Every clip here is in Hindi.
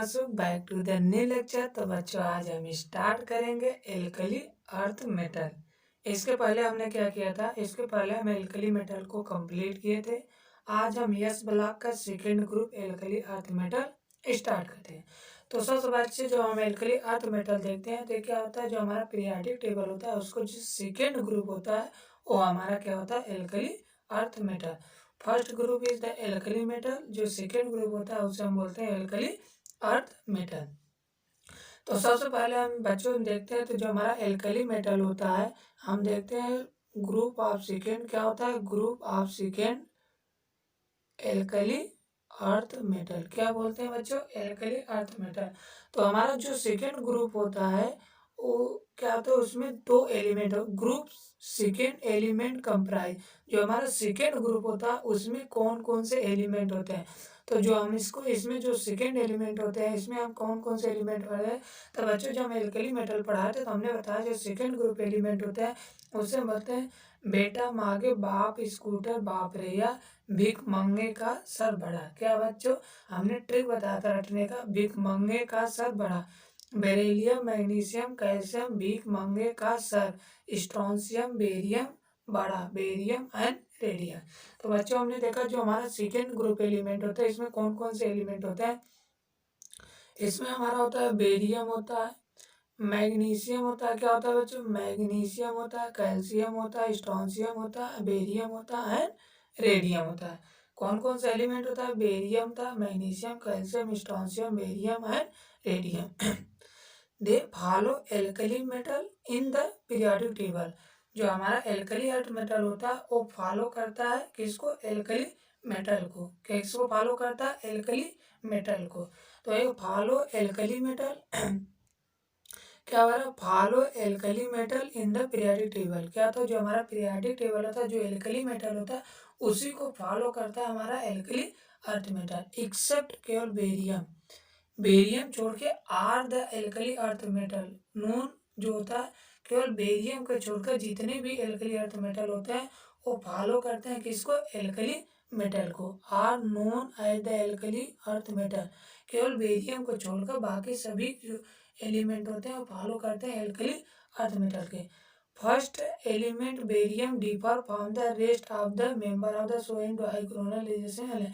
Masook, back to the new lecture. तो बच्चों आज हम स्टार्ट करेंगे एल्कली अर्थ मेटल। इसके पहले हमने क्या किया था, इसके पहले हम एल्कली मेटल को कंप्लीट किए थे। आज हम यस ब्लॉक का second group alkali earth metal start करते हैं। तो सबसे बच्चे जो हम एल्कली अर्थ मेटल देखते हैं तो क्या होता है, जो हमारा पीरियोडिक टेबल होता है उसको जो सेकेंड ग्रुप होता है वो हमारा क्या होता है, alkali earth metal. First group is the alkali metal, जो सेकेंड ग्रुप होता है उसे हम बोलते हैं एल्कली अर्थ मेटल। तो सबसे पहले हम बच्चों देखते हैं तो जो हमारा एल्कली मेटल होता है, हम देखते हैं ग्रुप ऑफ सेकेंड क्या होता है, group of second alkali earth metal. क्या बोलते हैं बच्चों, एल्कली अर्थ मेटल। तो हमारा जो सेकेंड ग्रुप होता है वो क्या होता है, उसमें दो element group second element comprise. जो हमारा सेकेंड ग्रुप होता है उसमें कौन कौन से एलिमेंट होते हैं, तो जो हम इसको इसमें जो सेकेंड एलिमेंट होते हैं इसमें हम कौन कौन से एलिमेंट पढ़े हैं। तो बच्चों जब हम एल्कली मेटल पढ़ाए थे तो हमने बताया जो सेकेंड ग्रुप एलिमेंट होते हैं उससे हम बोलते हैं बेटा मागे बाप स्कूटर बाप रैया भीख मंगे का सर बड़ा। क्या बच्चों, हमने ट्रिक बताया था रटने का, भीख मंगे का सर बड़ा। बेरिलियम मैग्नीशियम कैल्शियम भीख मंगे का सर, स्ट्रोंशियम बेरियम बड़ा, बेरियम एंड रेडियम। तो बच्चों हमने देखा जो हमारा सेकेंड ग्रुप एलिमेंट होता है इसमें कौन कौन से एलिमेंट होते हैं। इसमें हमारा होता है बेरियम होता है, मैग्नीशियम होता है, क्या होता है बच्चों, मैग्नीशियम होता है, कैल्शियम होता है, स्ट्रोंशियम होता है, बेरियम होता है एंड रेडियम होता है। कौन कौन सा एलिमेंट होता है, बेरियम था, magnesium, calcium, strontium, barium and radium. They follow alkali metal in the periodic table. जो हमारा एल्कली अर्थ मेटल होता है वो फॉलो करता है किसको, एल्कली मेटल को। किसको फॉलो करता है, एल्कली मेटल को। तो एक फॉलो एल्कली मेटल क्या हमारा, follow alkali metal in the periodic table. क्या था, जो हमारा पीरियोडिक टेबल होता है जो एल्कली मेटल होता है उसी को फॉलो करता है हमारा एल्कली अर्थ मेटल, एक्सेप्ट केवल बेरियम। बेरियम छोड़ के are the alkali earth metal नून जो होता है, केवल बेरियम को छोड़कर जितने भी एल्कली अर्थ मेटल होते हैं वो फॉलो करते हैं किसको, एल्कली मेटल को। Are known as the alkali earth metal. केवल बेरियम को छोड़कर बाकी सभी जो एलिमेंट होते हैं वो फॉलो करते हैं एल्कली अर्थ मेटल के। First element barium differ from the rest of the member of the सोइंग डाइक्रोनलाइजेशन।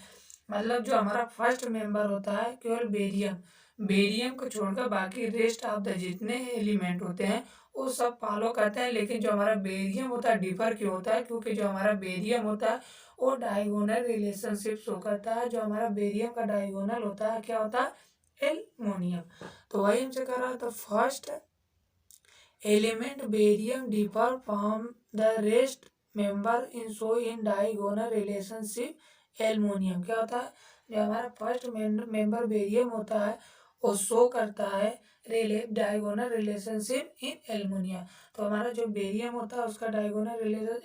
मतलब जो हमारा फर्स्ट मेंबर होता है केवल बेरियम, बेरियम को छोड़कर बाकी रेस्ट ऑफ द जितने एलिमेंट होते हैं वो सब फॉलो करते हैं। लेकिन जो हमारा बेरियम होता है डिफर क्यों होता है, क्योंकि जो हमारा बेरियम होता है वो डायगोनल रिलेशनशिप शो करता है। जो हमारा बेरियम का डायगोनल होता है क्या होता है, एल्युमिनियम। तो वही हमसे कर रहा है, तो first element barium differ from the rest member in show in diagonal relationship aluminium. क्या होता है, जो हमारा फर्स्ट मेंबर बेरियम होता है वो शो करता है डायगोनल रिलेशनशिप इन एल्युमिनियम। तो हमारा जो बेरियम होता है उसका डायगोनल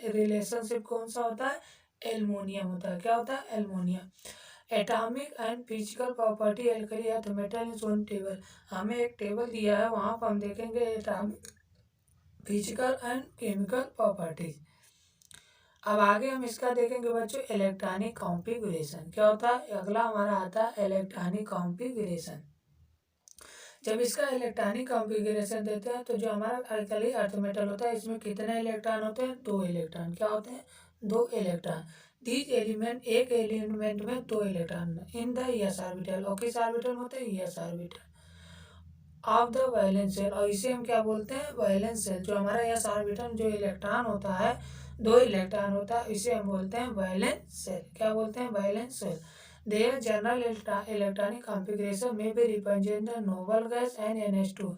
रिलेशनशिप कौन सा होता है, एल्युमिनियम होता है। क्या होता है, aluminium. Atomic and physical property alkali earth metal in shown table. हमें एक टेबल दिया है वहाँ पर हम देखेंगे atomic physical and chemical properties. अब आगे हम इसका देखेंगे बच्चों इलेक्ट्रॉनिक कॉन्फ़िगरेशन। क्या होता है, अगला हमारा आता है इलेक्ट्रॉनिक कॉन्फ़िगरेशन। जब इसका इलेक्ट्रॉनिक कॉन्फ़िगरेशन देते हैं तो जो हमारा एल्कली अर्थ मेटल होता है इसमें कितने इलेक्ट्रॉन होते हैं, दो इलेक्ट्रॉन। क्या होते हैं, दो इलेक्ट्रॉन। दीज एलिमेंट, एक एलिमेंट में दो electron in the S orbital. और किस ऑर्बिटल में होते हैं, S orbital of the valence shell. और इसे हम क्या बोलते हैं, वैलेंस शेल। जो हमारा एस ऑर्बिटल जो इलेक्ट्रॉन होता है, दो इलेक्ट्रॉन होता है, इसे हम बोलते हैं वैलेंस शेल। क्या बोलते हैं, valence shell. Their general electronic configuration में भी represent noble gas and NH2।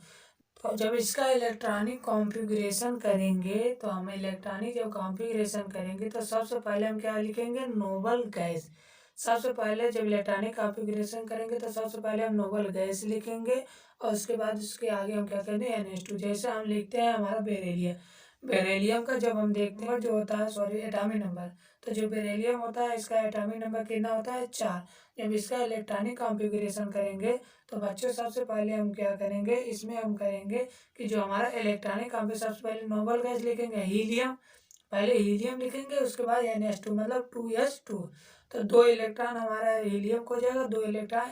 तो जब इसका इलेक्ट्रॉनिक कॉन्फ़िगरेशन करेंगे तो हम इलेक्ट्रॉनिक जब कॉन्फ़िगरेशन करेंगे तो सबसे पहले हम क्या लिखेंगे, नोबल गैस। सबसे पहले जब इलेक्ट्रॉनिक कॉन्फ़िगरेशन करेंगे तो सबसे पहले हम नोबल गैस लिखेंगे और उसके बाद उसके आगे हम क्या करेंगे, NH2। जैसे हम लिखते हैं हमारा बेरेलियम। बेरेलियम का जब हम देखते हैं जो होता है, सॉरी एटॉमिक नंबर, तो जो बेरेलियम होता है इसका एटॉमिक नंबर कितना होता है, 4। जब इसका इलेक्ट्रॉनिक कॉन्फ़िगरेशन करेंगे तो बच्चों सबसे पहले हम क्या करेंगे, इसमें हम करेंगे कि जो हमारा इलेक्ट्रॉनिक कॉन्फ़िगरेशन सबसे पहले नोबल गैस लिखेंगे हीलियम। पहले हीलियम लिखेंगे उसके बाद NH2 मतलब 2s2। तो दो इलेक्ट्रॉन हमारा हीलियम को हो जाएगा, दो इलेक्ट्रॉन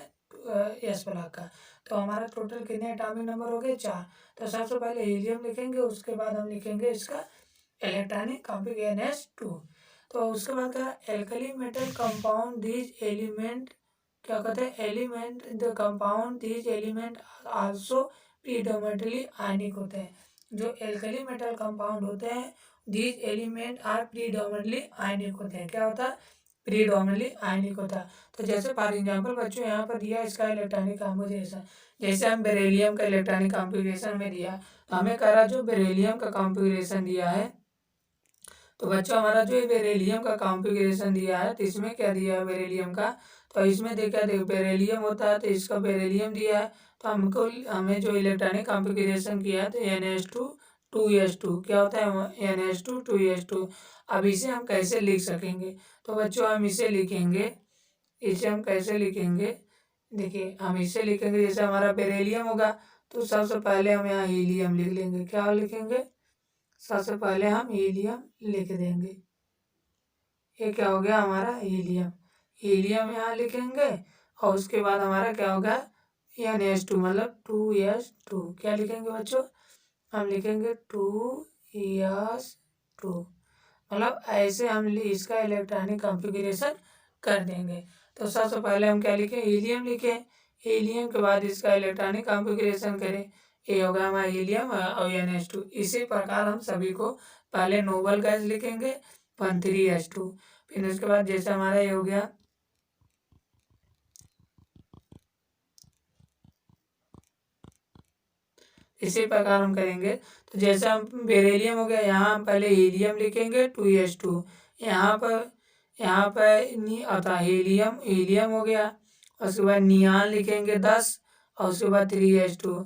एस ब्लॉक का। तो हमारा टोटल कितने एटॉमिक नंबर हो गए? 4। तो सबसे पहले हीलियम लिखेंगे, उसके बाद हम लिखेंगे इसका इलेक्ट्रॉनिक कॉन्फ़िगरेशन NH2। तो उसके बाद का alkali metal compound these element, क्या कहते हैं, element the compound these element also predominantly ionic होते हैं। जो एल्कली मेटल कंपाउंड होते हैं, these element are predominantly ionic होते हैं। क्या होता है? प्रीडोमिनेटली आयनिक होता है। तो जैसे फॉर एग्जाम्पल बच्चों यहाँ पर दिया इसका इलेक्ट्रॉनिक कॉन्फ़िगरेशन, जैसे हम बेरिलियम का इलेक्ट्रॉनिक कॉन्फ़िगरेशन में दिया, तो हमें कह रहा जो बेरिलियम का कॉन्फ़िगरेशन दिया है, तो बच्चों हमारा जो बेरिलियम का कॉन्फ़िगरेशन दिया है, तो इसमें क्या दिया है बेरिलियम का? तो इसमें देखो बेरिलियम होता है, तो इसका बेरिलियम दिया है, तो हमें जो इलेक्ट्रॉनिक कॉन्फ़िगरेशन किया है तो NH2 2s2 क्या होता है? NH2 2s2। अब इसे हम कैसे लिख सकेंगे? तो बच्चों हम इसे लिखेंगे, इसे हम कैसे लिखेंगे? देखिए हम इसे लिखेंगे, जैसे हमारा बेरिलियम होगा तो सबसे पहले हम यहाँ हीलियम लिख लेंगे। क्या लिखेंगे? सबसे पहले हम हीलियम लिख देंगे। ये क्या हो गया हमारा? हीलियम। हीलियम यहाँ लिखेंगे और उसके बाद हमारा क्या होगा? NH2 मतलब 2s2। क्या लिखेंगे बच्चों? हम लिखेंगे 2s2। मतलब ऐसे हम इसका इलेक्ट्रॉनिक कॉन्फ़िगरेशन कर देंगे। तो सबसे पहले हम क्या लिखें? हीलियम लिखें। हीलियम के बाद इसका इलेक्ट्रॉनिक कॉन्फ़िगरेशन करें। ये होगा हमारा हीलियम और NH2। इसी प्रकार हम सभी को पहले नोबल गैस लिखेंगे 13s2। फिर उसके बाद जैसे हमारा ये हो गया, इसी प्रकार हम करेंगे। तो जैसे हम बेरिलियम हो गया, यहाँ हम पहले हीलियम लिखेंगे 2s2। यहाँ पर आता हीलियम, हीलियम हो गया। उसके बाद नियान लिखेंगे 10 और उसके बाद 3s2।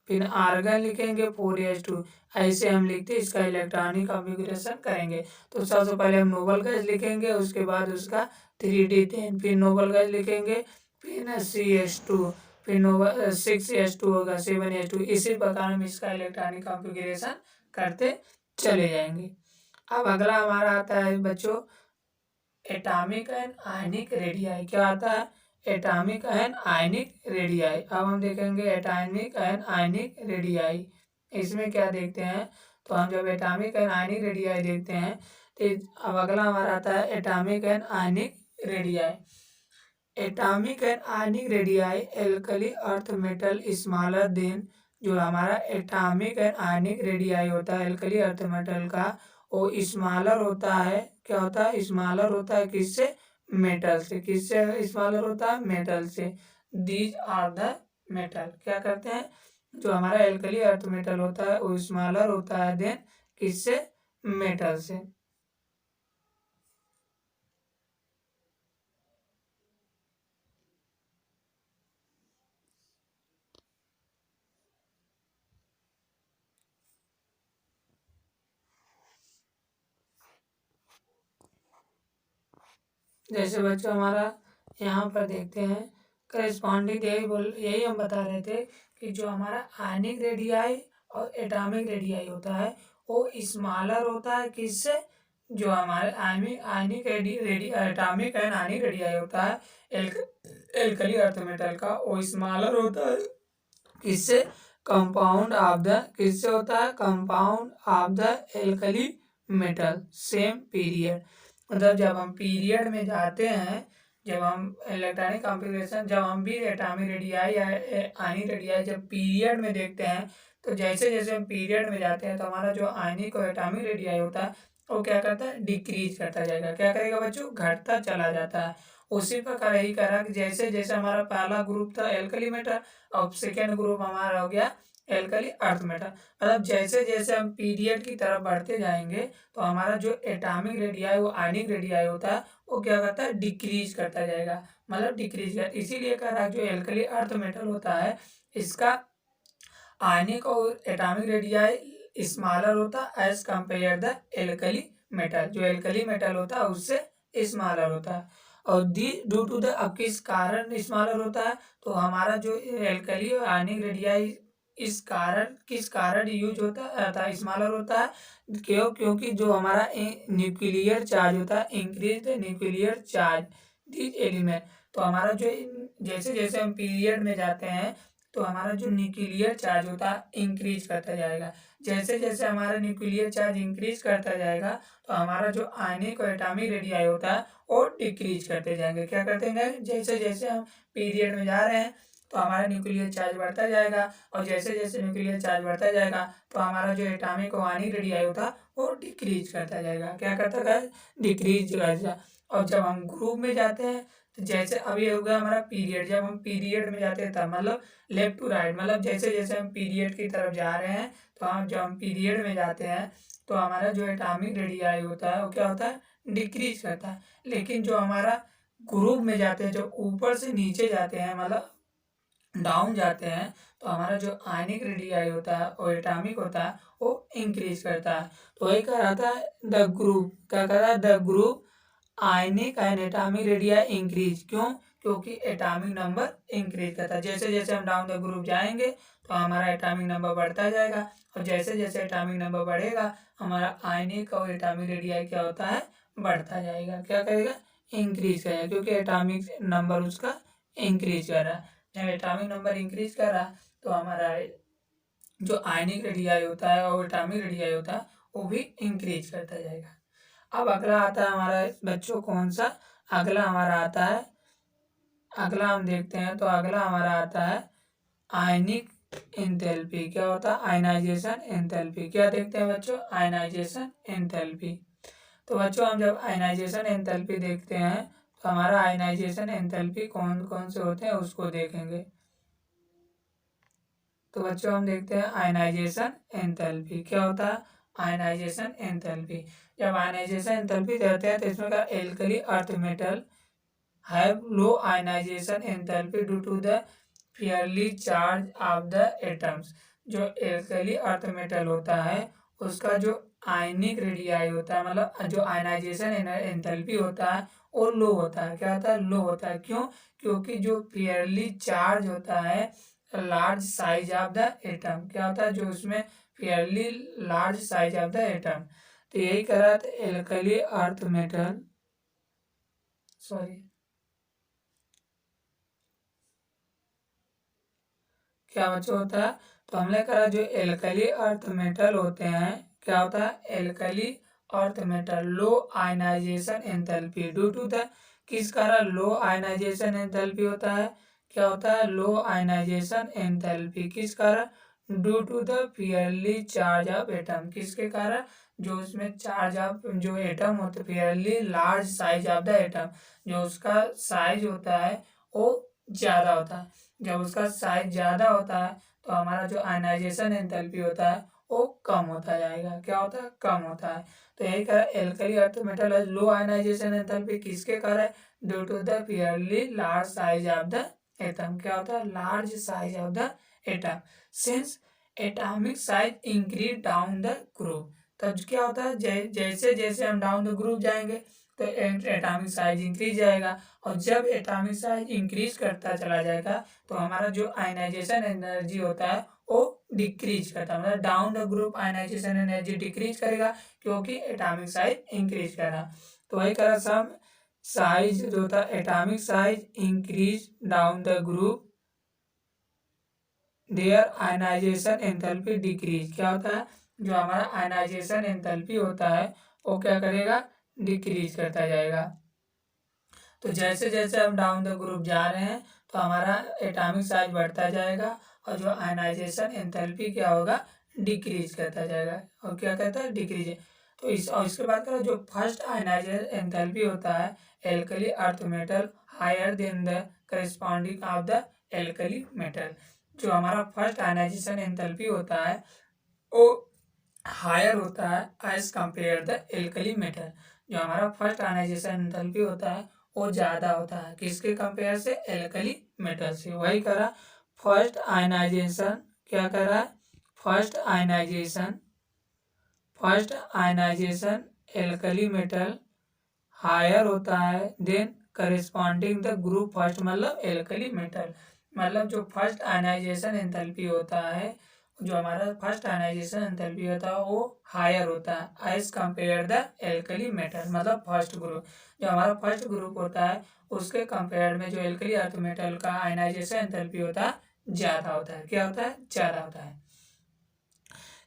फिर आर्गन लिखेंगे 4s2। ऐसे हम लिखते इसका इलेक्ट्रॉनिक कॉन्फ़िगरेशन करेंगे। तो सबसे पहले हम नोबल गैस लिखेंगे, उसके बाद उसका 3d10, फिर नोबल गैस लिखेंगे, फिर CH2, फिर 6s2 होगा, 7s2। इसी प्रकार हम इसका इलेक्ट्रॉनिक कॉन्फ़िगरेशन करते चले जाएंगे। अब अगला हमारा आता है बच्चों एटॉमिक एंड आयनिक रेडियाई। क्या आता है? Atomic and ionic radii. अब हम देखेंगे एटॉमिक एंड आयनिक रेडियाई, इसमें क्या देखते हैं? तो हम जब एटॉमिक एंड आयनिक रेडियाई देखते हैं तो अब अगला हमारा आता है atomic and ionic radii. Atomic and ionic radii alkali earth metal smaller than, जो हमारा एटॉमिक एंड आयनिक रेडियाई होता है एल्कली अर्थ मेटल का, वो स्मॉलर होता है। क्या होता है? स्मॉलर होता है किससे? मेटल से। किससे स्मॉलर होता है? मेटल से। These are the metal. क्या करते हैं? जो हमारा एल्कली अर्थ मेटल होता है वो स्मॉलर होता है देन किससे? मेटल से। जैसे बच्चों हमारा यहाँ पर देखते हैं करेस्पॉन्डिंग, यही हम बता रहे थे कि जो हमारा आयनिक रेडियाई और एटॉमिक रेडियाई होता है वो स्मॉलर होता है किससे? जो हमारे आयनिक एटॉमिक एंड आयनिक रेडियाई होता है एल्कली अर्थ मेटल का, वो स्मॉलर होता है किससे? कंपाउंड ऑफ द, किससे होता है? Compound of the alkali metal same period. मतलब जब हम पीरियड में जाते हैं, जब हम इलेक्ट्रॉनिक कॉन्फ़िगरेशन, जब हम भी एटॉमिक रेडियाई या आयनिक रेडियाई जब पीरियड में देखते हैं, तो जैसे जैसे हम पीरियड में जाते हैं तो हमारा जो आयनिक और एटॉमिक रेडियाई होता है वो क्या करता है? डिक्रीज करता जाएगा। क्या करेगा बच्चों? घटता चला जाता है। उसी प्रकार यही करा कि जैसे जैसे हमारा पहला ग्रुप था एल्कली मेटल और सेकेंड ग्रुप हमारा हो गया एल्कली अर्थ मेटल। मतलब जैसे जैसे हम पीरियड की तरफ बढ़ते जाएंगे तो हमारा जो एटॉमिक रेडियाई वो आयनिक रेडियाई होता है वो क्या करता है? डिक्रीज करता जाएगा। मतलब डिक्रीज कर, इसीलिए कह रहा है जो एल्कली अर्थ मेटल होता है इसका आयनिक और एटॉमिक रेडियाई स्मॉलर होता है as compare the alkali metal. जो एल्कली मेटल होता है उससे स्मॉलर होता है। और दी ड्यू टू द, अब किस कारण स्मॉलर होता है? तो हमारा जो एल्कली और आयनिक रेडियाई इस कारण, किस कारण यूज होता था स्मॉलर होता है? क्योंकि जो हमारा न्यूक्लियर चार्ज होता है, increase the nuclear charge this element, तो हमारा जो जैसे जैसे हम पीरियड में जाते हैं तो हमारा जो न्यूक्लियर चार्ज होता है इंक्रीज करता जाएगा। जैसे जैसे हमारा न्यूक्लियर चार्ज इंक्रीज करता जाएगा तो हमारा जो आयनिक और एटॉमिक रेडियाई होता है वो डिक्रीज करते जाएंगे। क्या करते जाएंगे, जैसे जैसे हम पीरियड में जा रहे हैं तो हमारा न्यूक्लियर चार्ज बढ़ता जाएगा, और जैसे जैसे न्यूक्लियर चार्ज बढ़ता जाएगा तो हमारा जो एटॉमिक और आयनिक रेडियाई होता है वो डिक्रीज करता जाएगा। क्या करता है, डिक्रीज करता। और जब हम ग्रुप में जाते हैं तो जैसे अभी हो गया हमारा पीरियड, जब हम पीरियड में जाते हैं तब मतलब लेफ्ट टू राइट, मतलब जैसे जैसे हम पीरियड की तरफ जा रहे हैं तो हम जब हम पीरियड में जाते हैं तो हमारा जो एटॉमिक रेडियाई होता है वो क्या होता है, डिक्रीज करता है। लेकिन जो हमारा ग्रुप में जाते हैं, जो ऊपर से नीचे जाते हैं मतलब डाउन जाते हैं, तो हमारा जो आयनिक रेडियाई होता है और एटॉमिक होता है वो इंक्रीज करता है। तो वही कह रहा था द ग्रुप, क्या कह रहा है, the group ionic and atomic radii increase. क्यों, क्योंकि एटॉमिक नंबर इंक्रीज करता है। जैसे जैसे हम डाउन द ग्रुप जाएंगे तो हमारा एटॉमिक नंबर बढ़ता जाएगा, और जैसे जैसे एटॉमिक नंबर बढ़ेगा हमारा आयनिक और एटॉमिक रेडियाई क्या होता है, बढ़ता जाएगा। क्या करेगा, इंक्रीज करेगा, क्योंकि एटॉमिक नंबर उसका इंक्रीज कर रहा है। जब एटॉमिक नंबर इंक्रीज कर रहा तो हमारा जो आयनिक रेडियाई होता है और एटॉमिक रेडियाई होता है वो भी इंक्रीज करता जाएगा। अब अगला आता है हमारा बच्चों कौन सा, अगला हमारा आता है, अगला हम देखते हैं तो अगला हमारा आता है आयनिक एंथैल्पी। क्या होता है, आयनाइजेशन एंथैल्पी। क्या देखते हैं बच्चों, आयनाइजेशन एंथैल्पी। तो बच्चों हम जब आयनाइजेशन एंथैल्पी देखते हैं तो हमारा आयनाइजेशन एंथैल्पी कौन कौन से होते हैं उसको देखेंगे। तो बच्चों हम देखते हैं आयनाइजेशन एंथैल्पी। क्या होता है, आयनाइजेशन एंथैल्पी। जब आयनाइजेशन एंथैल्पी देते हैं तो इसमें का alkali earth metal have low ionization enthalpy due to the fairly charge of the atoms. जो एल्कली अर्थ मेटल होता है उसका जो आयनिक रेडियाई होता है, मतलब जो आयनाइजेशन एंथैल्पी होता है वो लो होता है। क्या होता है, लो होता है। क्यों, क्योंकि जो फेयरली चार्ज होता है large size of the atom. क्या होता है, जो उसमें Fairlie large size of the atom. तो यही कह रहा था एल्कली अर्थ मेटल, सॉरी क्या बच्चों होता है, तो हमने कहा जो एल्कली अर्थ मेटल होते हैं, क्या होता है, alkali earth metal low ionization enthalpy due to the, किस कारण लो आयनाइजेशन एंथैल्पी होता है, क्या होता है, लो आयनाइजेशन एंथैल्पी किस कारण, due to the fairly charge of atom. किसके कारण, जो उसमें चार्ज ऑफ जो एटम होते fairly large size of the atom, जो उसका साइज होता है वो ज़्यादा होता है। जब उसका साइज ज़्यादा होता है तो हमारा जो आयनाइजेशन एंथैल्पी होता है वो कम होता जाएगा। क्या होता है, कम होता है। तो यही कारण एल्कली अर्थ मेटल है लो आयनाइजेशन एंथैल्पी किसके कारण, due to the fairly large size of the atom. क्या होता है, large size of the atom since atomic size increase down the group. तब क्या होता है, जैसे जैसे हम डाउन द ग्रुप जाएंगे तो एटॉमिक साइज इंक्रीज जाएगा, और जब एटॉमिक साइज इंक्रीज करता चला जाएगा तो हमारा जो आयनाइजेशन एनर्जी होता है वो डिक्रीज करता है, मतलब down the group ionization energy decrease करेगा क्योंकि एटॉमिक साइज इंक्रीज कर रहा। तो वही कह रहा सम साइज जो होता है atomic size increase down the group their ionization enthalpy decrease. क्या होता है, जो हमारा आयनाइजेशन एंथैल्पी होता है वो क्या करेगा, डिक्रीज करता जाएगा। तो जैसे जैसे हम डाउन द ग्रुप जा रहे हैं तो हमारा एटॉमिक साइज बढ़ता जाएगा, और जो आयनाइजेशन एंथैल्पी क्या होगा, डिक्रीज करता जाएगा। और क्या कहता है, डिक्रीज। तो इसके बाद का जो फर्स्ट आयनाइजेशन एंथैल्पी होता है alkali earth metal higher than the corresponding of the alkali metal. जो हमारा फर्स्ट आयनाइजेशन एंथैल्पी होता है वो हायर होता है as compare the alkali metal. जो हमारा फर्स्ट आयनाइजेशन एंथैल्पी होता है वो ज़्यादा होता है किसके कंपेयर से, एल्कली मेटल से। वही करा फर्स्ट आयनाइजेशन, क्या करा, first ionization alkali metal higher होता है than corresponding the group first, मतलब एल्कली मेटल। मतलब जो फर्स्ट आयनाइजेशन एंथैल्पी होता है जो हमारा फर्स्ट आयनाइजेशन एंथैल्पी होता है वो हायर होता है as compare the alkali metal, मतलब फर्स्ट ग्रुप जो हमारा फर्स्ट ग्रुप होता है उसके कंपेयर में जो एल्कली अर्थ मेटल का आयनाइजेशन एंथैल्पी होता है ज़्यादा होता है। क्या होता है? ज़्यादा होता है।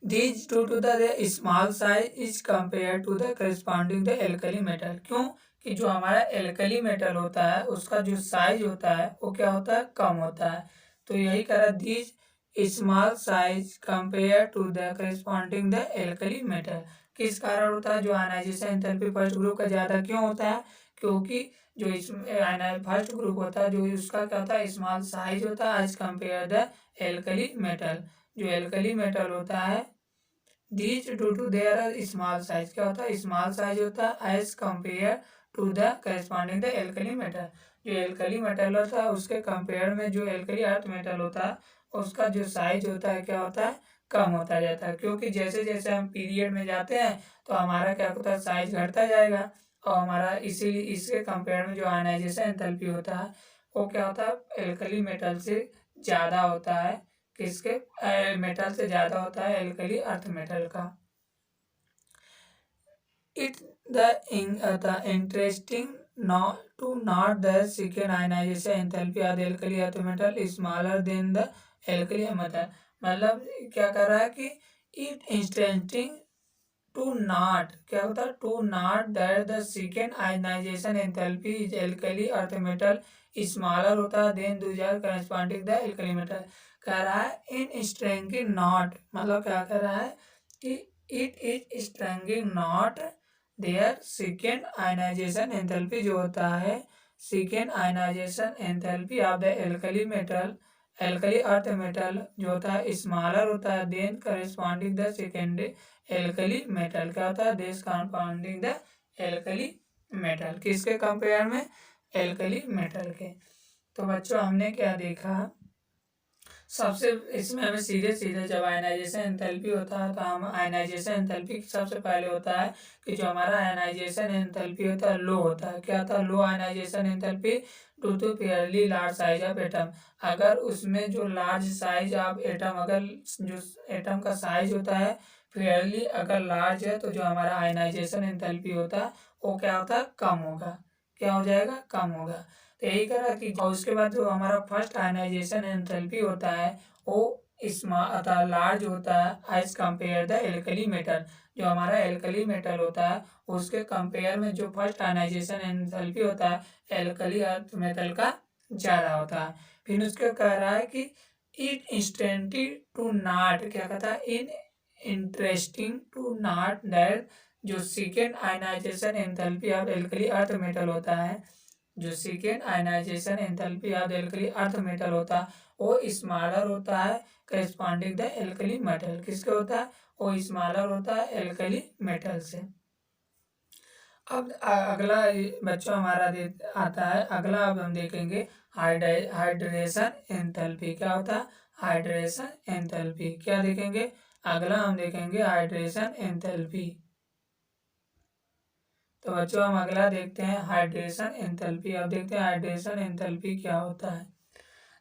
These due to the small size is compared to the corresponding the alkali metal। क्यों? कि जो हमारा एल्कली मेटल होता है उसका जो साइज होता है वो क्या होता है? कम होता है। तो यही करा these small size compare to the corresponding the alkali metal. किस कारण होता है? जो आयनाइजेशन एंथैल्पी फर्स्ट ग्रुप का ज़्यादा क्यों होता है? क्योंकि जो इस फर्स्ट ग्रुप होता है जो उसका क्या होता है? स्मॉल साइज होता है as compare the alkali metal. जो एल्कली मेटल होता है these to to their small size, क्या होता है? स्मॉल साइज होता है as compare to the corresponding the alkali metal. जो एल्कली मेटल होता है उसके कंपेयर में जो एल्कली अर्थ मेटल होता है उसका जो साइज होता है क्या होता है? कम होता जाता है। क्योंकि जैसे जैसे हम पीरियड में जाते हैं तो हमारा क्या होता है? साइज घटता जाएगा और हमारा इसीलिए इसके कंपेयर में जो आयनाइजेशन एंथैल्पी होता है वो क्या होता है? एल्कली मेटल से ज़्यादा होता है। किसके? मेटल से ज़्यादा होता है एल्कली अर्थ मेटल का। It the interesting not to not the second ionization enthalpy of the alkali earth metal is smaller than the alkali metal। मतलब क्या कर रहा है कि it interesting टू नॉट, क्या होता है? To note that the second ionization enthalpy is alkali earth metal smaller होता है देन दूसरा करस्पॉन्डिंग द एल्कली मेटल। कह रहा है इन स्ट्रेंगिंग नॉट, मतलब क्या कह रहा है कि इट इज स्ट्रेंगिंग note their second ionization enthalpy जो होता है second ionization enthalpy of the alkali metal alkali earth metal जो होता है स्मॉलर होता है than corresponding the second alkali metal. क्या होता है? देश कंपाउंडिंग द एल्कली मेटल। किसके कंपेयर में? एल्कली मेटल के। तो बच्चों हमने क्या देखा? सबसे इसमें हमें सीधे सीधे जब आयनाइजेशन एंथैल्पी होता है तो हम आयनाइजेशन एंथैल्पी सबसे पहले होता है कि जो हमारा आयनाइजेशन एंथैल्पी होता है लो होता है। क्या होता है? Low ionization enthalpy due to fairly large size of atom. अगर उसमें जो लार्ज साइज ऑफ एटम, अगर जो एटम का साइज होता है फेयरली अगर लार्ज है तो जो हमारा आयनाइजेशन एंथैल्पी होता है वो क्या होता है? कम होगा। क्या हो जाएगा? कम होगा। तो यही करा कि और उसके बाद जो हमारा फर्स्ट आयनाइजेशन एंथैल्पी होता है वो लार्ज होता है as compare the alkali metal. जो हमारा एल्कली मेटल होता है उसके कंपेयर में जो फर्स्ट आयनाइजेशन एंथैल्पी होता है एल्कली अर्थ मेटल का ज़्यादा होता है। फिर उसके कह रहा है कि इट इंस्टेंटली टू नॉट, क्या कहता है? In interesting to note that जो second ionization enthalpy of alkali earth metal होता है जो second ionization enthalpy of alkali earth metal होता है वो स्मॉलर होता है करस्पॉन्डिंग द एल्कली मेटल। किसके होता है? वो स्मॉलर होता है एल्कली मेटल से। अब अगला बच्चों हमारा आता है अगला। अब हम देखेंगे हाइड्रेशन एंथैल्पी। क्या होता है? Hydration enthalpy. क्या देखेंगे? अगला हम देखेंगे हाइड्रेशन एंथैल्पी। तो बच्चों हम अगला देखते हैं हाइड्रेशन एंथैल्पी। अब देखते हैं हाइड्रेशन एंथैल्पी क्या होता है।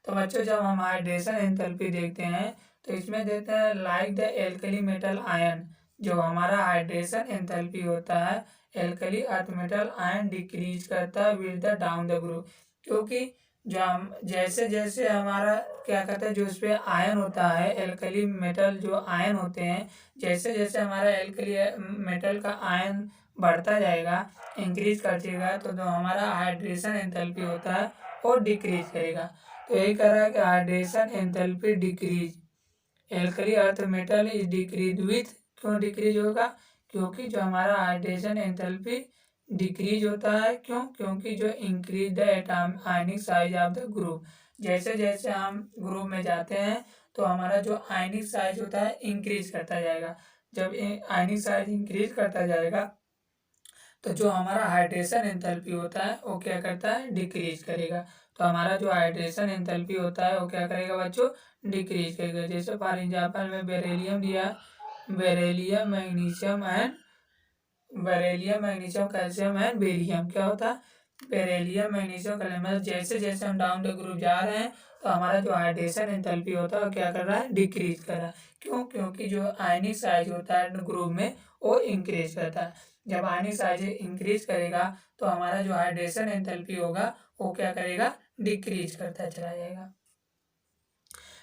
तो बच्चों जब हम हाइड्रेशन एंथैल्पी देखते हैं तो इसमें देखते हैं like the alkali metal ion. जो हमारा हाइड्रेशन एंथैल्पी होता है alkali earth metal ion decrease करता है with the down the group. क्योंकि जो हम जैसे जैसे हमारा क्या कहते हैं जो उस पर आयन होता है एल्कली मेटल जो आयन होते हैं जैसे जैसे हमारा एल्कली मेटल का आयन बढ़ता जाएगा इंक्रीज करतेगा तो जो हमारा हाइड्रेशन एंथैल्पी होता है वो डिक्रीज करेगा। तो यही कह रहा है कि hydration enthalpy decrease alkali earth metal is decrease with. क्यों डिक्रीज होगा? क्योंकि जो हमारा हाइड्रेशन एंथैल्पी डिक्रीज होता है। क्यों? क्योंकि जो increase the atomic ionic size of the group. जैसे जैसे हम ग्रुप में जाते हैं तो हमारा जो आयनिक साइज होता है इंक्रीज करता जाएगा। जब आयनिक साइज इंक्रीज करता जाएगा तो जो हमारा हाइड्रेशन एंथैल्पी होता है वो क्या करता है? डिक्रीज करेगा। तो हमारा जो हाइड्रेशन एंथैल्पी होता है वो क्या करेगा बच्चों? डिक्रीज करेगा। जैसे फॉर एग्जाम्पल में बेरिलियम दिया, beryllium magnesium calcium and barium. क्या होता है? Beryllium magnesium calcium. जैसे जैसे हम डाउन द ग्रुप जा रहे हैं तो हमारा जो हाइड्रेशन एंथैल्पी होता है वो क्या कर रहा है, डिक्रीज कर रहा है। क्यों? क्योंकि जो आयनिक साइज होता है ग्रुप में वो इंक्रीज करता है। जब आयनिक साइज इंक्रीज करेगा तो हमारा जो हाइड्रेशन एंथैल्पी होगा वो क्या करेगा, डिक्रीज करता चला जाएगा।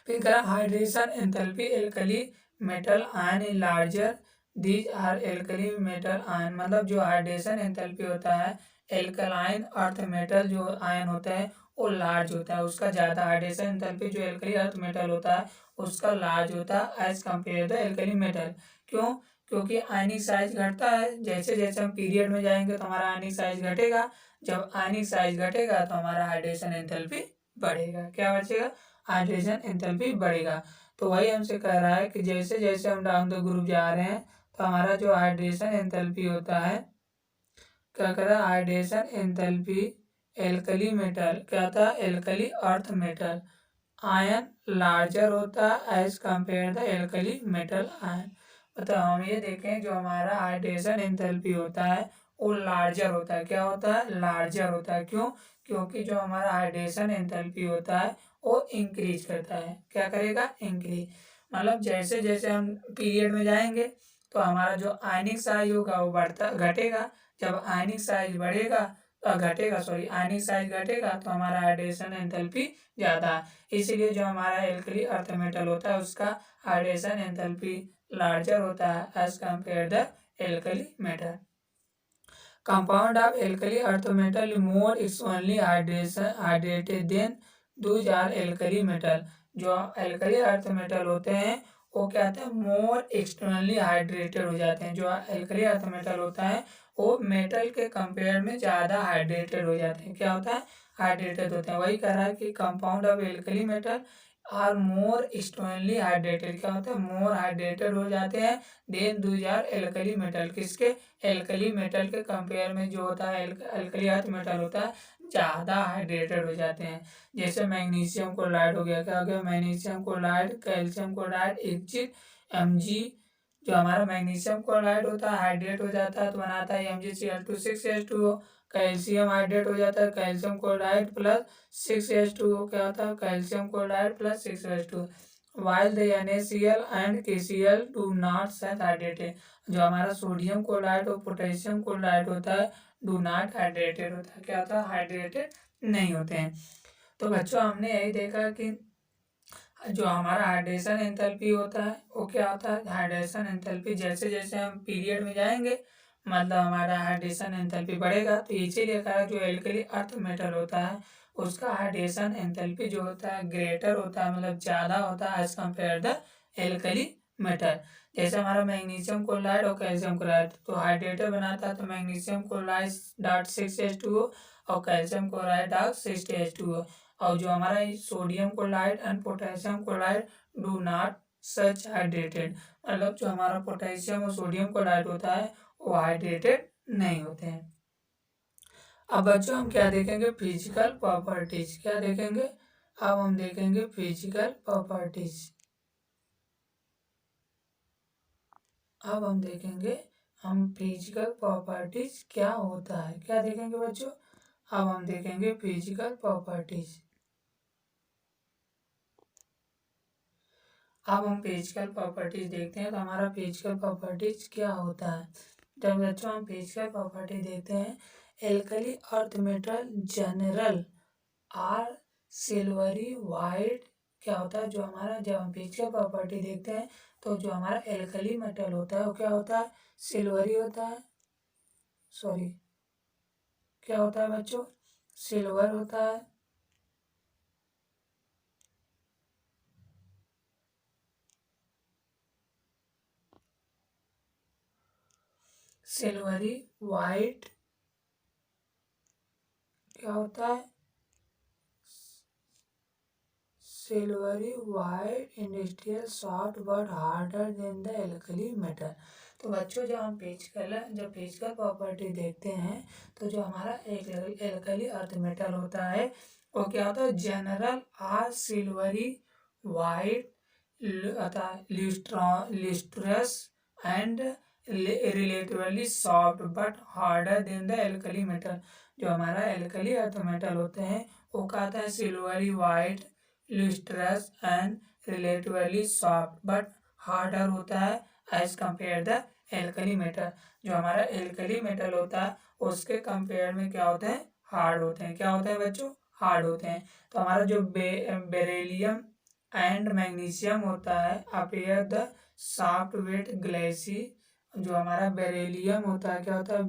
फिर करा hydration enthalpy alkali metal ion in larger, these are alkali metal ion, मतलब जो हाइड्रेशन एंथैल्पी होता है एल्कलाइन अर्थ मेटल जो आयन होता है वो लार्ज होता है, उसका ज़्यादा हाइड्रेशन एंथैल्पी जो एल्कली अर्थ मेटल होता है उसका लार्ज होता है as compare the alkali metal. क्यों? क्योंकि आयनिक साइज घटता है, जैसे जैसे हम पीरियड में जाएंगे तो हमारा आयनिक साइज घटेगा, जब आयनिक साइज घटेगा तो हमारा हाइड्रेशन एंथैल्पी बढ़ेगा। क्या बचेगा, हाइड्रेशन एंथैल्पी बढ़ेगा। तो वही हमसे कह रहा है कि जैसे जैसे हम डाउन द ग्रुप जा रहे हैं तो हमारा जो हाइड्रेशन एंथैल्पी होता है क्या कर रहा है, हाइड्रेशन एंथैल्पी एल्कली मेटल क्या होता है, alkali earth metal ion larger होता है as compare the alkali metal ion. मतलब हम ये देखें जो हमारा हाइड्रेशन एंथैल्पी होता है वो लार्जर होता है। क्या होता है, लार्जर होता है। क्यों? क्योंकि जो हमारा हाइड्रेशन एंथैल्पी होता है वो इंक्रीज करता है। क्या करेगा, इंक्रीज। मतलब जैसे जैसे हम पीरियड में जाएंगे तो हमारा जो आयनिक साइज होगा वो बढ़ता घटेगा, जब आयनिक साइज बढ़ेगा घटेगा सॉरी आयनिक साइज घटेगा तो हमारा हाइड्रेशन एंथैल्पी ज़्यादा है। इसीलिए जो हमारा एल्कली अर्थ मेटल होता है उसका हाइड्रेशन एंथैल्पी लार्जर होता है as compare the alkali metal. Compound of alkali earth metal more externally hydrated than those are alkali metal. जो एल्कली अर्थ मेटल होते हैं वो क्या होता है, मोर एक्सटर्नली हाइड्रेटेड हो जाते हैं। जो एल्कली अर्थ मेटल होता है वो मेटल के कंपेयर में ज़्यादा हाइड्रेटेड हो जाते हैं। क्या होता है, हाइड्रेटेड होते हैं। वही कह रहा है कि compound of alkali metal are more externally hydrated. क्या होता है, मोर हाइड्रेटेड हो जाते हैं than those are alkali metal. किसके, एल्कली मेटल के कंपेयर में जो होता है एल्कली अर्थ मेटल होता है ज़्यादा हाइड्रेटेड हो जाते हैं। जैसे मैग्नीशियम क्लोराइड हो गया, क्या हो गया, magnesium chloride, calcium chloride, Mg। जो हमारा मैग्नीशियम क्लोराइड होता है हाइड्रेट हो जाता है तो बनाता है MgCl2 6H2O। कैल्शियम हाइड्रेट हो जाता है, कैल्शियम क्लोराइड प्लस 6H2O क्या होता है, calcium chloride plus 6H2O। while the NaCl and KCl do not set hydrated। जो हमारा सोडियम क्लोराइड और पोटेशियम क्लोराइड होता है डू नॉट हाइड्रेटेड होता है। क्या होता है, हाइड्रेटेड नहीं होते हैं। तो बच्चों हमने यही देखा कि जो हमारा हाइड्रेशन एंथैल्पी होता है वो क्या होता है, हाइड्रेशन एंथैल्पी जैसे जैसे हम पीरियड में जाएंगे मतलब हमारा हाइड्रेशन एंथैल्पी बढ़ेगा। तो इसीलिए कहा जो एल्कली अर्थ मेटल होता है उसका हाइड्रेशन एंथैल्पी जो होता है ग्रेटर होता है, मतलब ज़्यादा होता है as compare the alkali metal. जैसे हमारा मैग्नीशियम क्लोराइड और कैल्शियम क्लोराइड तो हाइड्रेटेड बनाता है, तो मैग्नीशियम क्लोराइड डॉट 6H2O और कैल्शियम क्लोराइड डॉट 6H2O। और जो हमारा sodium chloride and potassium chloride do not such hydrated, मतलब जो हमारा पोटेशियम और सोडियम क्लोराइड होता है वो हाइड्रेटेड नहीं होते हैं। अब बच्चों हम क्या देखेंगे, फिजिकल प्रॉपर्टीज। क्या देखेंगे, अब हम देखेंगे फिजिकल प्रॉपर्टीज। अब हम देखेंगे हम फिजिकल प्रॉपर्टीज क्या होता है, क्या देखेंगे बच्चों, अब हम देखेंगे फिजिकल प्रॉपर्टीज। अब हम फिजिकल प्रॉपर्टीज देखते हैं तो हमारा फिजिकल प्रॉपर्टीज क्या होता है। जब बच्चों हम फिजिकल प्रॉपर्टी देखते हैं, alkali earth metal general are silvery white. क्या होता है, जो हमारा जब हम फिजिकल प्रॉपर्टी देखते हैं तो जो हमारा एल्कली मेटल होता है वो क्या होता है, सिल्वरी होता है, सॉरी क्या होता है बच्चों, सिल्वर होता है। सिल्वरी वाइट क्या होता है, silvery white industrial soft but harder than the alkali metal. तो बच्चों जब हम जब फिजिकल प्रॉपर्टी देखते हैं तो जो हमारा एल्कली अर्थ मेटल होता है वो क्या होता है, general are silvery white lustrous and relatively soft but harder than the alkali metal. जो हमारा एल्कली अर्थ मेटल होते हैं वो कहता है silvery white lustrous and relatively soft but harder होता है as compare the alkali metal. जो हमारा एल्कली मेटल होता है उसके कंपेयर में क्या होते हैं, हार्ड होते हैं। क्या होते हैं बच्चों, हार्ड होते हैं। तो हमारा जो बेरिलियम एंड मैग्नीशियम होता है appear the soft wet glassy. जो हमारा बेरिलियम होता है, क्या होता है,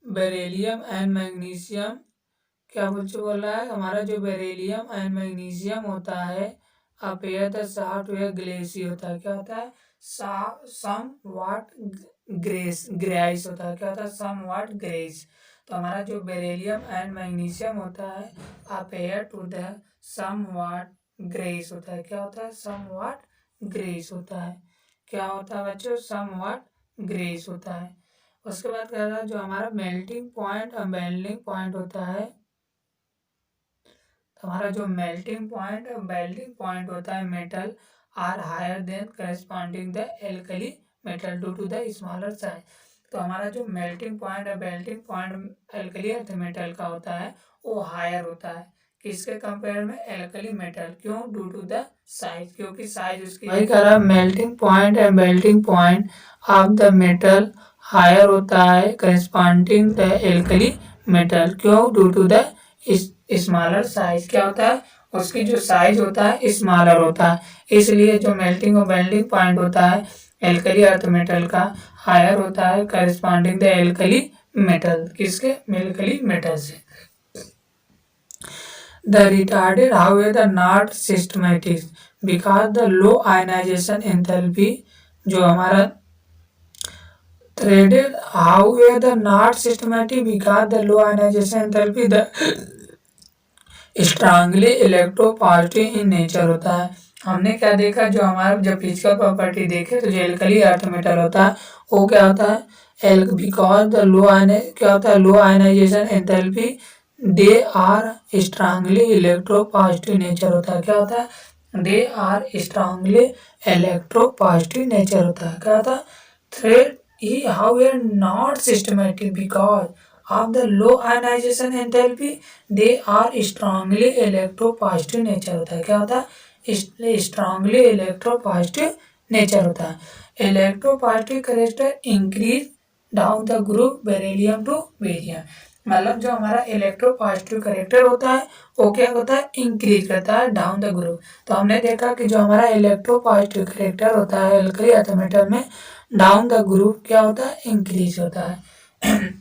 बेरिलियम एंड मैग्नीशियम, क्या बोल रहा है, हमारा जो बेरिलियम एंड मैग्नीशियम होता है अपीयर द सॉफ्टवेयर ग्लेसी होता है। क्या होता है, सम वाट ग्रेस होता है। क्या होता है, सम वाट ग्रेस। तो हमारा जो बेरिलियम एंड मैग्नीशियम होता है appear to the somewhat grace होता है। क्या होता है, सम वाट ग्रेस होता है। क्या होता है बच्चों, सम वाट ग्रेस होता है। उसके बाद कह रहा है जो हमारा मेल्टिंग पॉइंट और मेल्टिंग पॉइंट होता है, हमारा जो मेल्टिंग पॉइंट और मेल्टिंग पॉइंट होता है metal are higher than corresponding the alkali metal due to the smaller size. तो हमारा जो मेल्टिंग पॉइंट और melting point alkali earth metal का होता है वो हायर होता है किसके कंपेयर में, एल्कली मेटल। क्यों, ड्यू टू द साइज, क्योंकि साइज उसकी वही कह रहा है melting point and melting point of the metal higher होता है करस्पॉन्डिंग द एल्कली मेटल। क्यों, due to the smaller size. क्या होता है, उसकी जो साइज होता है स्मॉलर होता है, इसलिए जो मेल्टिंग और मेल्टिंग पॉइंट होता है एल्कली अर्थ मेटल का हायर होता है करस्पॉन्डिंग द एल्कली मेटल, किसके, एल्कली मेटल से। The retarded however not systematic because the low ionization enthalpy। जो हमारा threaded however not systematic because the low ionization enthalpy the strongly electropositive in nature होता है। हमने क्या देखा, जो हमारा जब फिजिकल प्रॉपर्टी देखे तो जो एल्कली अर्थ मेटल होता है वो क्या होता है, बिकॉज द लो क्या होता है, low ionization enthalpy they are strongly electropositive nature होता है। क्या होता है, they are strongly electropositive nature होता है। क्या होता है, थ्रेड ही how are not systematic because of the low ionization enthalpy they are strongly electropositive nature होता है। क्या होता है, strongly electropositive nature होता है। electropositive character increase down the group beryllium to barium। मतलब जो हमारा इलेक्ट्रोपॉजिटिव करेक्टर होता है वो क्या होता है, इंक्रीज करता है डाउन द ग्रुप। तो हमने देखा कि जो हमारा इलेक्ट्रोपॉजिटिव करेक्टर होता है एल्कली अर्थ मेटल में डाउन द ग्रुप क्या होता है, इंक्रीज होता है।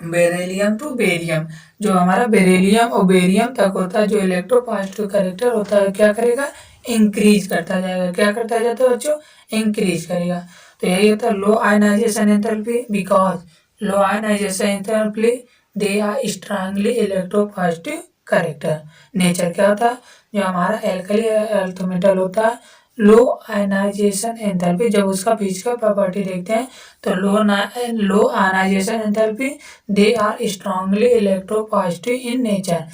बेरिलियम टू बेरियम, जो हमारा बेरिलियम और बेरियम तक होता है जो इलेक्ट्रोपॉजिटिव करेक्टर होता है क्या करेगा, इंक्रीज करता जाएगा। क्या करता जाता है बच्चों, इंक्रीज करेगा। तो यही होता है low ionization enthalpy because low ionization enthalpy they are strongly electropositive character nature. क्या होता है, जो हमारा एल्कली अर्थ मेटल होता है लो आयनाइजेशन एंथैल्पी, जब उसका फिजिकल प्रॉपर्टी देखते हैं तो low ionization enthalpy they are strongly electropositive in nature.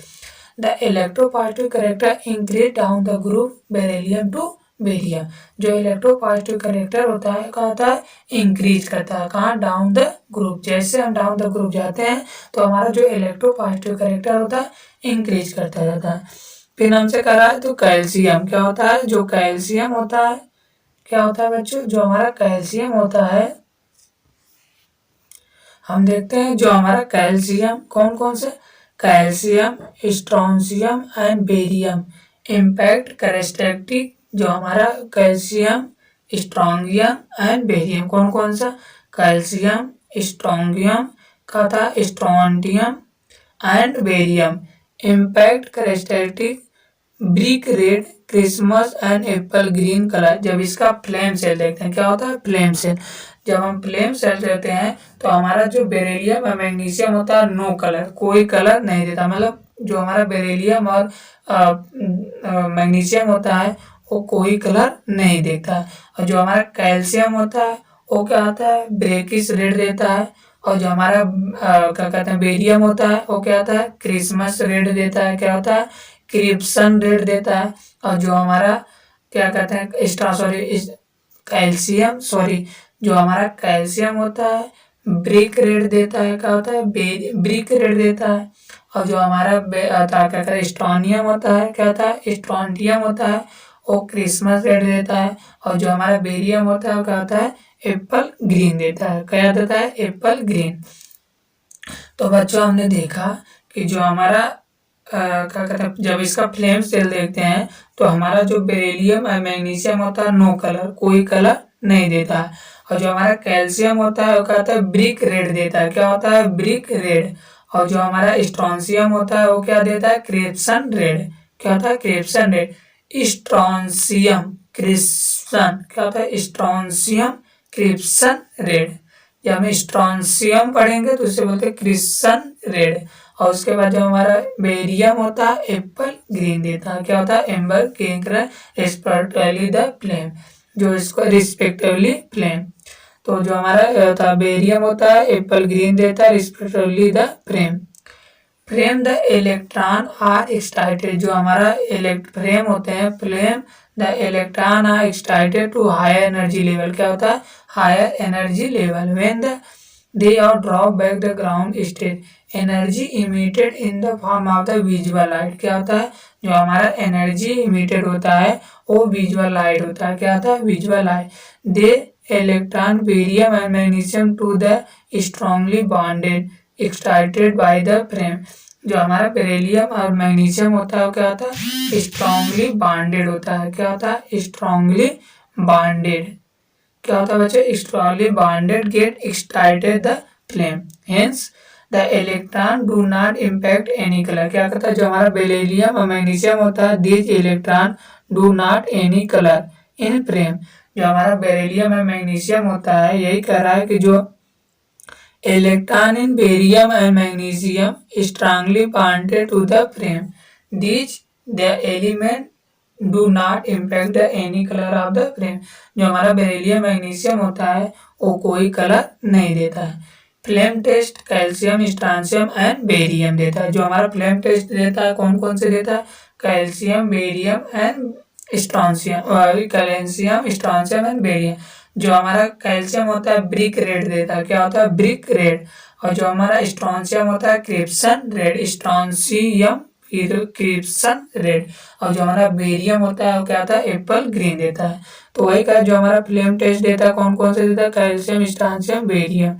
The electropositive character increase down the group beryllium to barium. जो इलेक्ट्रोपॉजिटिव करेक्टर होता है क्या होता है, इंक्रीज करता है। कहाँ, डाउन द ग्रुप। जैसे हम डाउन द ग्रुप जाते हैं तो हमारा जो इलेक्ट्रोपॉजिटिव करेक्टर होता है इंक्रीज करता जाता है। फिर हमसे करा है तो कैल्शियम क्या होता है, जो कैल्शियम होता है क्या होता है बच्चों, जो हमारा कैल्शियम होता है हम देखते हैं जो हमारा कैल्शियम कौन कौन से, calcium strontium and barium impact characteristic. जो हमारा कैल्शियम स्ट्रोंगियम एंड बेरियम कौन कौन सा, कैल्शियम स्ट्रोंगियम का था strontium and barium impact characteristic brick red Christmas and Apple green colour. जब इसका फ्लेम सेल देखते हैं, क्या होता है, फ्लेम सेल। जब हम फ्लेम सेल देते हैं तो हमारा जो बेरिलियम और मैग्नीशियम होता है नो कलर, कोई कलर नहीं देता। मतलब जो हमारा बेरिलियम और मैग्नीशियम होता है वो कोई कलर नहीं देता है। और जो हमारा कैल्शियम होता है वो क्या होता है, ब्रेकिश रेड देता है। और जो हमारा क्या कहते हैं बेरियम होता है वो क्या होता है, क्रिसमस रेड देता है। क्या होता है, क्रिप्सन रेड देता है। और जो हमारा क्या कहते हैं कैल्शियम जो हमारा कैल्शियम होता है ब्रिक रेड देता है। क्या होता है, ब्रिक रेड देता है। और जो हमारा क्या कहते हैं स्ट्रोनियम होता है, क्या होता है स्ट्रोंटियम होता है, वो क्रिसमस रेड देता है। और जो हमारा बेरियम होता है वो क्या होता है एप्पल ग्रीन देता है, क्या देता है एप्पल ग्रीन। तो बच्चों हमने देखा कि जो हमारा क्या कहते हैं जब इसका फ्लेम सेल देखते हैं तो हमारा जो बेरिलियम और मैग्नीशियम होता है नो कलर, कोई कलर नहीं देता है। और जो हमारा कैल्शियम होता है वो क्या होता है ब्रिक रेड देता है, क्या होता है ब्रिक रेड। और जो हमारा स्ट्रॉन्सियम होता है वो क्या देता है क्रिप्सन रेड, क्या होता है क्रिप्सन रेड। स्ट्रॉन्सियम क्रिप्सन, क्या होता है स्ट्रॉन्सियम क्रिप्सन रेड। जब हम स्ट्रॉन्सियम पढ़ेंगे तो उसे बोलते हैं क्रिप्सन रेड। और उसके बाद जो हमारा बेरियम होता है एप्पल ग्रीन देता है, क्या होता है amber green colour respectively the flame, जो इसको रिस्पेक्टिवली फ्लेम। तो जो हमारा होता है बेरियम होता है एप्पल ग्रीन देता है respectively the flame. Flame the electron are excited, जो हमारा फ्लेम होते हैं flame the electron are excited to higher energy level, क्या होता है higher energy level. When the they are drop back the ground state energy emitted in the form of the visual light, क्या होता है जो हमारा एनर्जी इमिटेड होता है वो विजुअल लाइट होता है, क्या होता है visual light. They electron barium and magnesium to the strongly bonded excited by the flame, जो हमारा बेरिलियम और मैग्नीशियम होता है वो क्या होता है स्ट्रांगली बॉन्डेड होता है, क्या होता है स्ट्रांगली बॉन्डेड। क्या होता है बच्चे strongly bonded get excited the flame, hence the electron do not impact any color, क्या कहता है जो हमारा बेरिलियम और मैग्नीशियम होता है these electron do not any color in flame, जो हमारा बेरिलियम और मैग्नीशियम होता है यही कह रहा है कि जो electron in barium and magnesium strongly bonded to the flame, these the element do not impact the any colour of the flame, जो हमारा बेरिलियम मैग्नीशियम होता है वो कोई कलर नहीं देता है। Flame test calcium strontium and barium देता है, जो हमारा फ्लेम टेस्ट देता है कौन कौन से देता है calcium barium and strontium, calcium strontium and barium. जो हमारा कैल्शियम होता है ब्रिक रेड देता है, क्या होता है ब्रिक रेड। और जो हमारा स्ट्रांसियम होता है क्रिप्सन रेड, स्ट्रांसियम क्रिप्सन रेड। और जो हमारा बेरियम होता है वो क्या होता है एप्पल ग्रीन देता है। तो वही का जो हमारा फ्लेम टेस्ट देता है कौन कौन से देता है calcium strontium barium.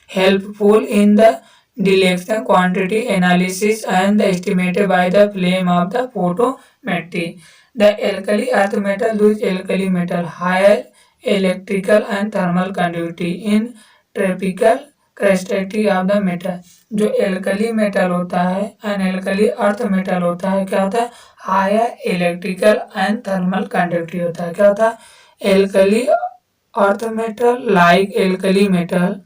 Helpful in the detection quantity analysis and the estimated by the flame of the photometry. The alkali earth metal those alkali metal higher electrical and thermal conductivity in tropical characteristic of the metal, जो एल्कली मेटल होता है एंड एल्कली अर्थ मेटल होता है क्या होता है higher electrical and thermal conductivity होता है, क्या होता है alkali earth metal like alkali metal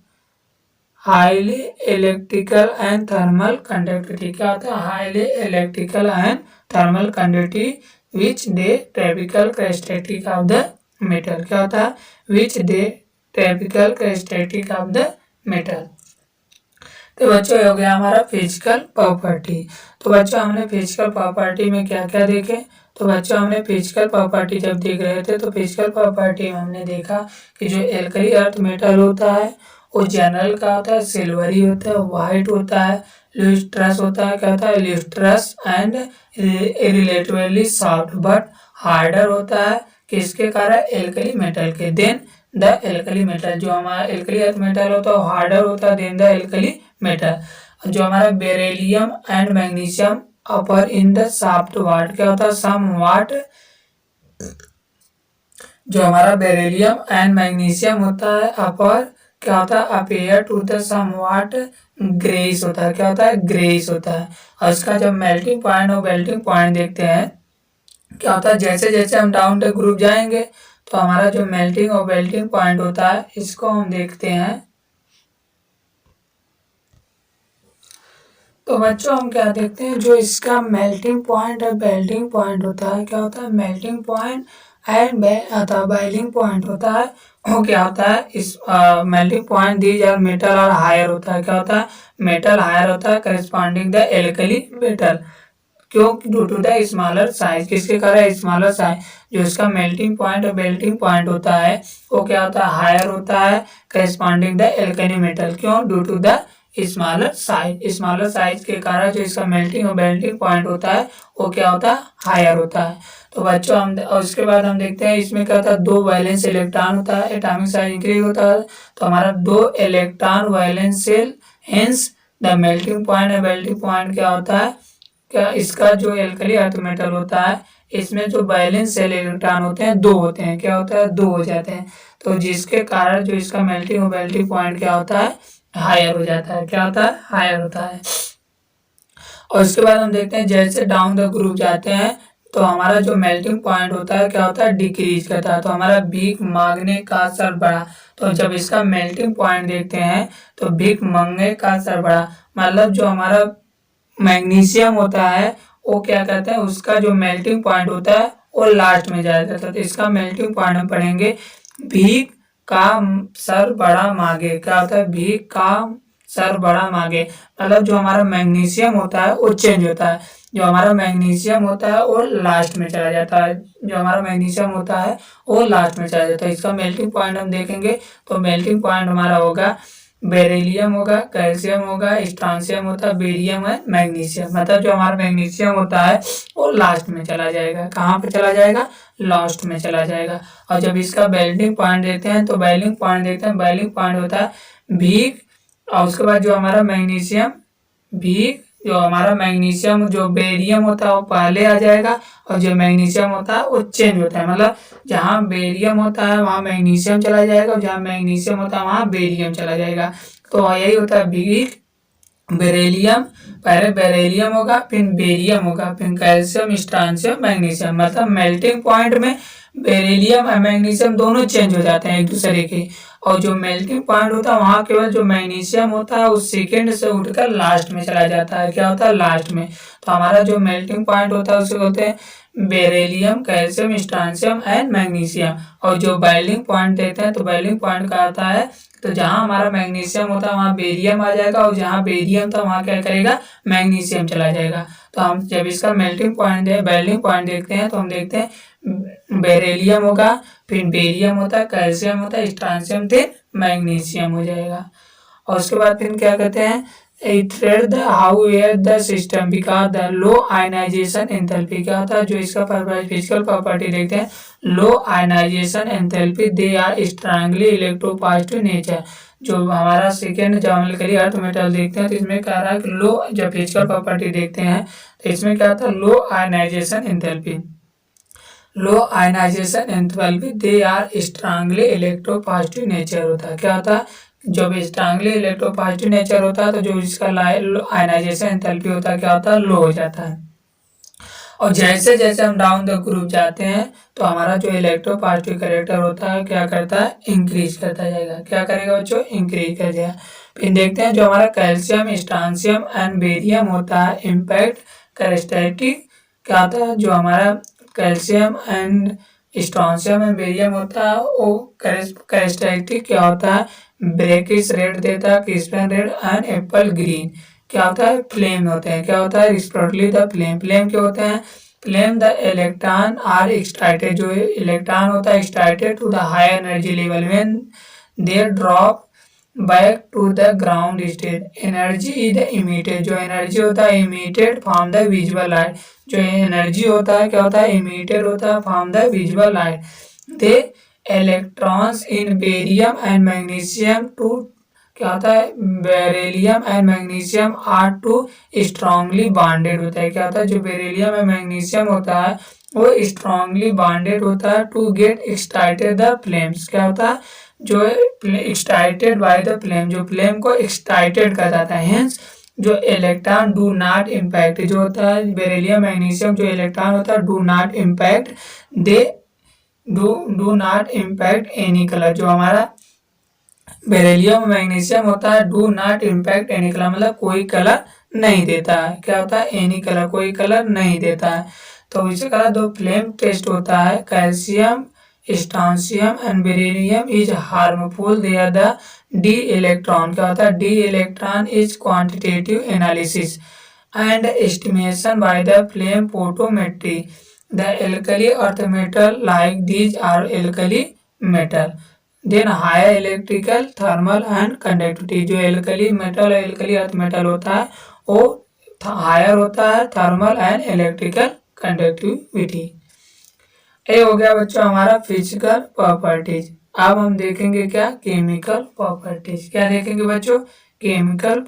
highly electrical and thermal conductivity, क्या होता है highly electrical and thermal conductivity which they tropical characteristic of the metal, क्या होता है which they tropical characteristic of the metal. तो बच्चों हो गया हमारा फिजिकल प्रॉपर्टी। तो बच्चों हमने फिजिकल प्रॉपर्टी में क्या क्या देखे, तो बच्चों हमने फिजिकल प्रॉपर्टी जब देख रहे थे तो फिजिकल प्रॉपर्टी में हमने देखा कि जो एल्कली अर्थ मेटल होता है वो जनरल का होता है सिल्वरी होता है वाइट होता है ल्यूस्ट्रस होता है, क्या होता है lustrous and relatively soft but harder होता है किसके कारण एल्कली मेटल के। देन द एल्कली मेटल, जो हमारा एल्कली अर्थ मेटल होता है हार्डर होता है देन द एल्कली मेटल। जो हमारा beryllium and magnesium upper in the soft what, क्या होता है सम वाट। जो हमारा बेरिलियम एंड मैग्नीशियम होता है अपर क्या होता है appear to the somewhat greyish होता है, क्या होता है ग्रेइश होता है। और इसका जब मेल्टिंग पॉइंट और मेल्टिंग पॉइंट देखते हैं क्या होता है जैसे जैसे हम डाउन द ग्रुप जाएंगे तो हमारा जो मेल्टिंग और मेल्टिंग पॉइंट होता है इसको हम देखते हैं। तो बच्चों हम क्या देखते हैं जो इसका मेल्टिंग पॉइंट और मेल्टिंग पॉइंट होता है, क्या होता है melting point and boiling point होता है वो क्या होता है इस melting point these are metal और हायर होता है, क्या होता है मेटल हायर होता है करेस्पॉन्डिंग द एल्कली मेटल, क्यों due to the smaller size, किसके कारण स्मॉलर साइज। जो इसका मेल्टिंग पॉइंट और मेल्टिंग पॉइंट होता है वो क्या होता है हायर होता है करेस्पॉन्डिंग द एल्कली मेटल, क्यों due to the smaller size के कारण जो इसका मेल्टिंग और मेल्टिंग पॉइंट होता है वो क्या होता है, हायर होता है। तो बच्चों हम और उसके बाद हम देखते हैं इसमें क्या होता है, 2 वैलेंस इलेक्ट्रॉन होता है, एटॉमिक साइज इंक्रीज होता है। तो हमारा 2 electron valence shell, hence the melting point है। मेल्टिंग पॉइंट क्या होता है, क्या इसका जो एल्कली अर्थ मेटल होता है इसमें जो वैलेंस शेल इलेक्ट्रॉन होते हैं 2 होते हैं, क्या होता है, 2 हो जाते हैं। तो जिसके कारण जो इसका मेल्टिंग और मेल्टिंग पॉइंट क्या होता है, हायर हो जाता है। क्या होता है, हायर होता है। और उसके बाद हम देखते हैं जैसे डाउन द ग्रुप जाते हैं तो हमारा जो मेल्टिंग पॉइंट होता है क्या होता है, डिक्रीज करता है। तो हमारा भीख मांगने का सर बड़ा, तो जब इसका मेल्टिंग पॉइंट देखते हैं तो भीख मांगने का सर बड़ा, मतलब जो हमारा मैग्नीशियम होता है वो क्या कहते हैं, उसका जो मेल्टिंग पॉइंट होता है वो लास्ट में जाया जाता है। तो इसका मेल्टिंग पॉइंट हम पढ़ेंगे, भीख का सर बड़ा मांगे। क्या होता है, भीख का सर बड़ा मांगे, मतलब जो हमारा मैग्नीशियम होता है वो चेंज होता है। जो हमारा मैग्नीशियम होता है वो लास्ट में चला जाता है, जो हमारा मैग्नीशियम होता है वो लास्ट में चला जाता है। इसका मेल्टिंग पॉइंट हम देखेंगे तो मेल्टिंग पॉइंट हमारा होगा, बेरिलियम होगा, कैल्शियम होगा, स्ट्रांसियम होता है, बेरियम है, मैग्नीशियम। मतलब जो हमारा मैग्नीशियम होता है वो लास्ट में चला जाएगा। कहाँ पे चला जाएगा, लास्ट में चला जाएगा। और जब इसका मेल्टिंग पॉइंट देखते हैं तो मेल्टिंग पॉइंट देखते हैं, मेल्टिंग पॉइंट होता है भीख, और उसके बाद जो हमारा मैग्नीशियम भीख, जो हमारा मैग्नीशियम जो बेरियम होता है वो पहले आ जाएगा, और जो मैग्नीशियम होता है वो चेंज होता है। मतलब जहाँ बेरियम होता है वहाँ मैग्नीशियम चला जाएगा, और जहाँ मैग्नीशियम होता है वहाँ बेरियम चला जाएगा। तो यही होता है भीख, बेरिलियम, पहले बेरिलियम होगा फिर बेरियम होगा फिर कैल्शियम, स्ट्रांसियम, मैग्नीशियम। मतलब मेल्टिंग पॉइंट में बेरिलियम और मैग्नीशियम दोनों चेंज हो जाते हैं एक दूसरे के, और जो मेल्टिंग पॉइंट होता है वहाँ केवल जो मैग्नीशियम होता है उस सेकेंड से उठकर लास्ट में चला जाता है। क्या होता है, लास्ट में। तो हमारा जो मेल्टिंग पॉइंट होता है उसे बोलते हैं beryllium, calcium, strontium and magnesium. और जो बाइलिंग पॉइंट देते हैं तो बाइलिंग पॉइंट का आता है, तो जहाँ हमारा मैग्नीशियम होता है वहाँ बेरियम आ जाएगा, और जहाँ बेरियम था वहाँ क्या करेगा, मैग्नीशियम चला जाएगा। तो हम जब इसका मेल्टिंग पॉइंट बाइलिंग पॉइंट देखते हैं तो हम देखते हैं बेरिलियम होगा, फिर बेरियम होता है, कैल्शियम होता है, स्ट्रांसियम, फिर मैग्नीशियम हो जाएगा। और उसके बाद फिर क्या कहते हैं, it read the however the system because the low ionization enthalpy। क्या होता है, जो इसका फिजिकल प्रॉपर्टी देखते हैं, low ionization enthalpy, they are strongly electropositive nature. जो हमारा सेकेंड जॉमेट्रिकली अर्थ मेटल देखते हैं तो इसमें कह रहा है कि लो, जब फिजिकल प्रॉपर्टी देखते हैं तो इसमें क्या था, low ionization enthalpy, low ionization enthalpy, they are strongly electropositive nature होता है। क्या होता है, जब स्ट्रांगली इलेक्ट्रोपॉजिटिव नेचर होता है तो जो इसका आयनाइजेशन एंथैल्पी होता है क्या होता है, लो हो जाता है। और जैसे जैसे हम डाउन द ग्रुप जाते हैं तो हमारा जो इलेक्ट्रोपॉजिटिव कैरेक्टर होता है क्या करता है, इंक्रीज करता जाएगा। क्या करेगा बच्चों, इंक्रीज कर जाएगा। फिर देखते हैं जो हमारा कैल्शियम, स्ट्रांसियम एंड बेरियम होता है, इम्पैक्ट कैरेक्टरिस्टिक क्या होता है, जो हमारा calcium and strontium and barium होता है वो कैरेक्टरिस्टिक क्या होता है, ब्रेकिश रेड देता है, क्रिस्पन रेड एंड एप्पल ग्रीन। क्या होता है, फ्लेम होते हैं। क्या होता है, रिस्पेक्टली द फ्लेम। फ्लेम क्या होते हैं, flame the electron are excited, जो इलेक्ट्रॉन होता है excited to the higher energy level when they drop back to the ground state. Energy is the emitted, जो एनर्जी होता है emitted from the visual light, जो एनर्जी होता है क्या होता है, इमिटेड होता है from the visual light. They electrons in barium and magnesium too, क्या होता है, beryllium and magnesium are too strongly bonded होता है। क्या होता है, जो बेरिलियम एंड मैग्नीशियम होता है वो स्ट्रांगली बॉन्डेड होता है टू गेट एक्सटाइटेड द फ्लेम्स। क्या होता है, जो एक्सटाइटेड बाय द फ्लेम, जो फ्लेम को एक्सटाइटेड कर जाता है। हेंस जो इलेक्ट्रॉन डू नॉट इम्पैक्ट, जो होता है बेरिलियम मैग्नीशियम जो इलेक्ट्रॉन होता है do not impact, they do not impact any colour. जो हमारा बेरिलियम मैग्नीशियम होता है do not impact any colour, मतलब कोई कलर नहीं देता है। क्या होता है, एनी कलर, कोई कलर नहीं देता है। तो इसी कलर दो फ्लेम टेस्ट होता है, calcium, strontium and beryllium is harmful, they are the D electron. क्या होता है, D electron is quantitative analysis and estimation by the flame photometry the alkali earth metal like these are alkali metal. Than higher electrical, thermal and conductivity. जो एल्कली मेटल और एल्कली अर्थ मेटल होता है वो हायर होता है थर्मल एंड इलेक्ट्रिकल कंडक्टिविटी। ये हो गया बच्चों हमारा फिजिकल प्रॉपर्टीज। अब हम देखेंगे क्या केमिकल प्रॉपर्टीज। क्या देखेंगे बच्चों? केमिकल